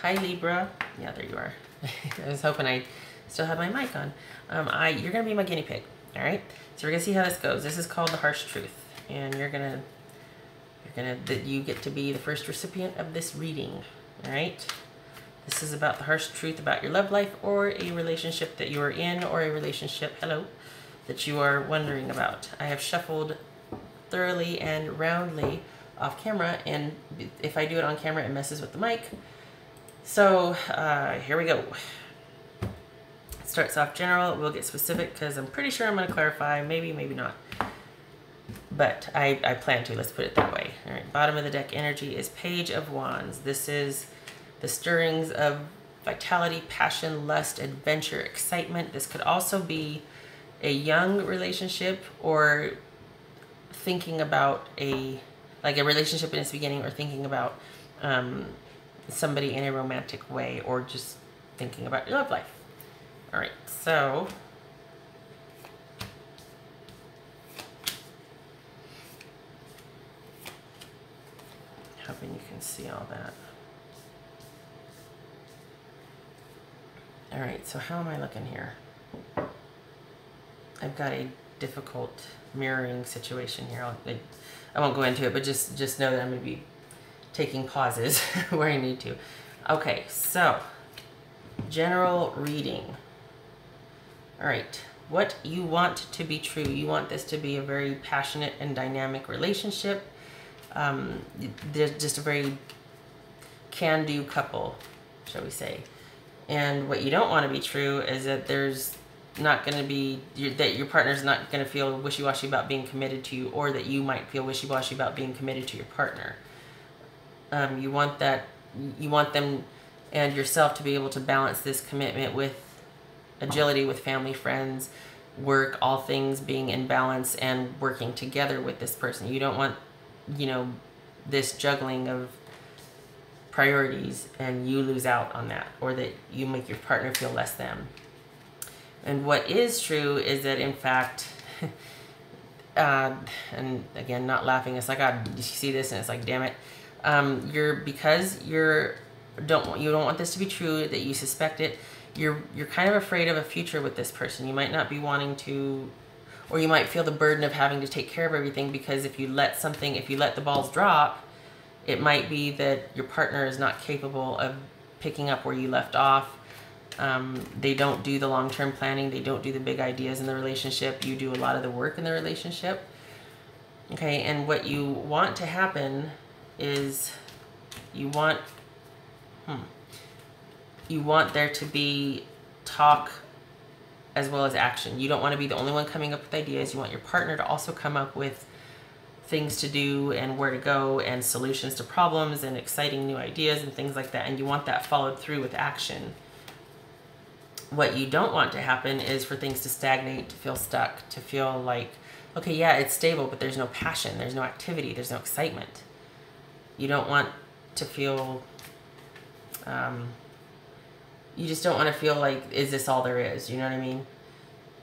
Hi, Libra. Yeah, there you are. I was hoping I still have my mic on. You're gonna be my guinea pig. All right. So we're gonna see how this goes. This is called the harsh truth, and you get to be the first recipient of this reading. All right. This is about the harsh truth about your love life or a relationship that you are in, or a relationship, that you are wondering about. I have shuffled thoroughly and roundly off camera, and if I do it on camera, it messes with the mic. So here we go. It starts off general. We'll get specific because I'm pretty sure I'm going to clarify. Maybe, maybe not. But I plan to. Let's put it that way. All right. Bottom of the deck energy is Page of Wands. This is the stirrings of vitality, passion, lust, adventure, excitement. This could also be a young relationship, or thinking about a relationship in its beginning, or thinking about somebody in a romantic way, or just thinking about your love life. All right, so hoping you can see all that. All right, so how am I looking here? I've got a difficult mirroring situation here. I won't go into it, but just know that I'm going to be taking pauses where I need to. Okay, so general reading. All right, what you want to be true. You want this to be a very passionate and dynamic relationship. They're just a very can-do couple, shall we say. And what you don't want to be true is that there's not going to be, that your partner's not going to feel wishy-washy about being committed to you, or that you might feel wishy-washy about being committed to your partner. You want them and yourself to be able to balance this commitment with agility, with family, friends, work, all things being in balance and working together with this person. You don't want, this juggling of priorities and you lose out on that, or that you make your partner feel less than. And what is true is that, in fact, and again, not laughing, it's like, you see this and it's like, damn it. Because you don't want this to be true, that you suspect it, you're kind of afraid of a future with this person. You might not be wanting to, or you might feel the burden of having to take care of everything, because if you let the balls drop, it might be that your partner is not capable of picking up where you left off. They don't do the long-term planning. They don't do the big ideas in the relationship. You do a lot of the work in the relationship. Okay, and what you want to happen is you want there to be talk as well as action. You don't want to be the only one coming up with ideas. You want your partner to also come up with things to do and where to go and solutions to problems and exciting new ideas and things like that. And you want that followed through with action. What you don't want to happen is for things to stagnate, to feel stuck, to feel like, okay, yeah, it's stable, but there's no passion, there's no activity, there's no excitement. You don't want to feel, you just don't want to feel like, is this all there is? You know what I mean?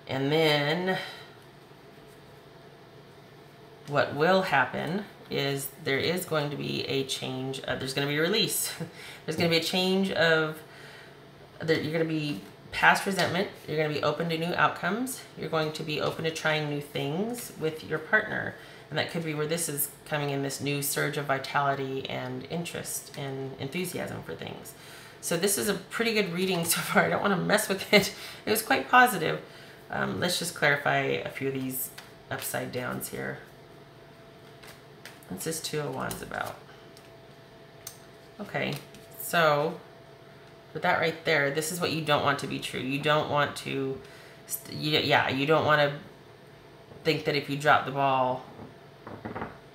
And then what will happen is there is going to be a change. There's going to be a release. There's going to be a change of, you're going to be past resentment. You're going to be open to new outcomes. You're going to be open to trying new things with your partner. And that could be where this is coming in, this new surge of vitality and interest and enthusiasm for things. So this is a pretty good reading so far. I don't want to mess with it. It was quite positive. Let's just clarify a few of these upside downs here. What's this Two of Wands about? Okay, so with that right there, this is what you don't want to be true. You don't want to, you don't want to think that if you drop the ball,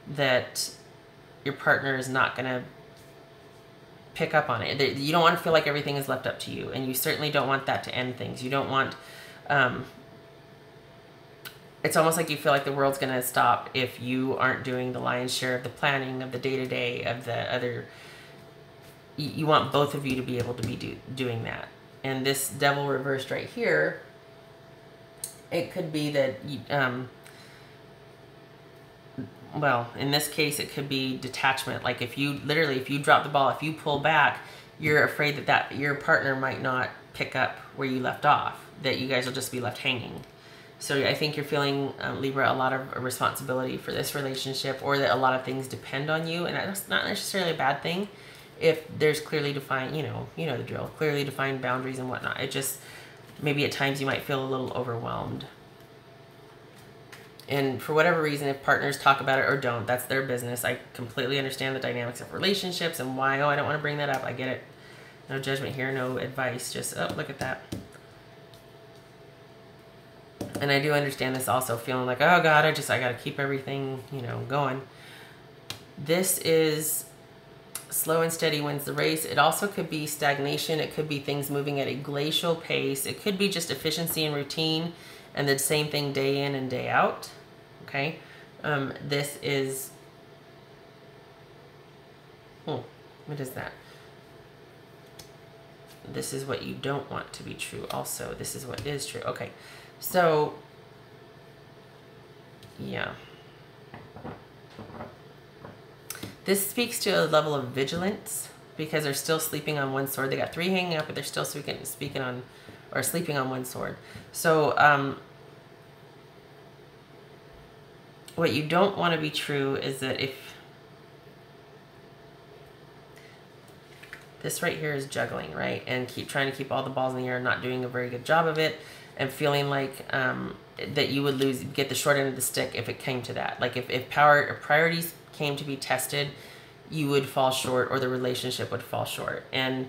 that your partner is not going to pick up on it. You don't want to feel like everything is left up to you, and you certainly don't want that to end things. You don't want, it's almost like you feel like the world's going to stop if you aren't doing the lion's share of the planning, of the day-to-day, of the other. You want both of you to be able to be doing that. And this Devil reversed right here, it could be that, well, in this case, it could be detachment. Like if you drop the ball, if you pull back, you're afraid that your partner might not pick up where you left off, that you guys will just be left hanging. So I think you're feeling, Libra, a lot of responsibility for this relationship, or that a lot of things depend on you. And that's not necessarily a bad thing if there's clearly defined, you know the drill, clearly defined boundaries and whatnot. It just, maybe at times you might feel a little overwhelmed. And for whatever reason, if partners talk about it or don't, that's their business. I completely understand the dynamics of relationships and why, oh, I don't want to bring that up. I get it. No judgment here, no advice. Just, oh, look at that. And I do understand this also, feeling like, oh God, I got to keep everything, going. This is slow and steady wins the race. It also could be stagnation. It could be things moving at a glacial pace. It could be just efficiency and routine and the same thing day in and day out. Okay. This is, what is that? This is what you don't want to be true. Also, this is what is true. Okay. So, yeah. This speaks to a level of vigilance because they're still sleeping on one sword. They got 3 hanging up, but they're still sleeping on one sword. So, what you don't want to be true is that if this right here is juggling, right? And trying to keep all the balls in the air, not doing a very good job of it, and feeling like that you would get the short end of the stick if it came to that. Like if power or priorities came to be tested, you would fall short, or the relationship would fall short. And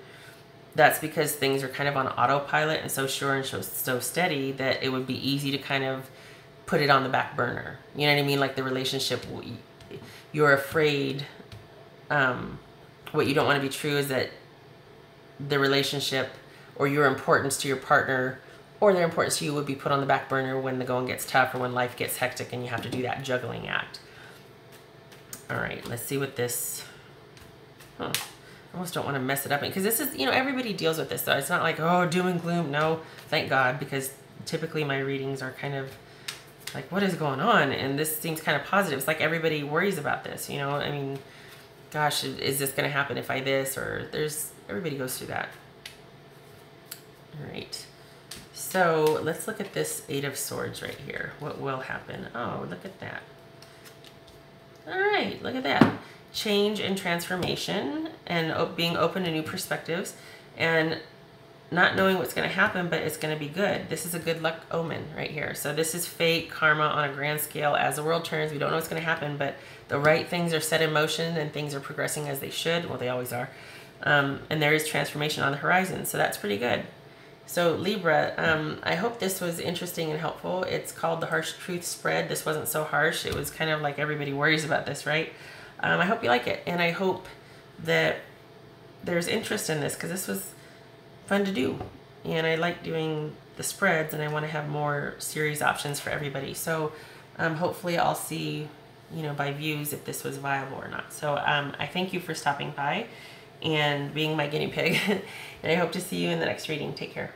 that's because things are kind of on autopilot and so sure and so steady that it would be easy to kind of put it on the back burner. You know what I mean? Like the relationship, you're afraid, what you don't want to be true is that the relationship or your importance to your partner or their importance to you would be put on the back burner when the going gets tough or when life gets hectic and you have to do that juggling act. All right, let's see what this, I almost don't want to mess it up because this is, everybody deals with this though. It's not like, oh, doom and gloom. No, thank God, because typically my readings are kind of like, what is going on? And this seems kind of positive. It's like everybody worries about this, I mean, gosh, is this going to happen if I this, or everybody goes through that. All right. So let's look at this 8 of Swords right here. What will happen? Oh, look at that. All right, look at that. Change and transformation and being open to new perspectives and not knowing what's going to happen, but it's going to be good. This is a good luck omen right here. So this is fate, karma on a grand scale. As the world turns, we don't know what's going to happen, but the right things are set in motion and things are progressing as they should. Well, they always are. And there is transformation on the horizon. So that's pretty good. So Libra, I hope this was interesting and helpful. It's called the Harsh Truth Spread. This wasn't so harsh. It was kind of like everybody worries about this, right? I hope you like it. And I hope that there's interest in this because this was fun to do. And I like doing the spreads and I want to have more series options for everybody. So hopefully I'll see, by views if this was viable or not. So I thank you for stopping by and being my guinea pig. And I hope to see you in the next reading. Take care.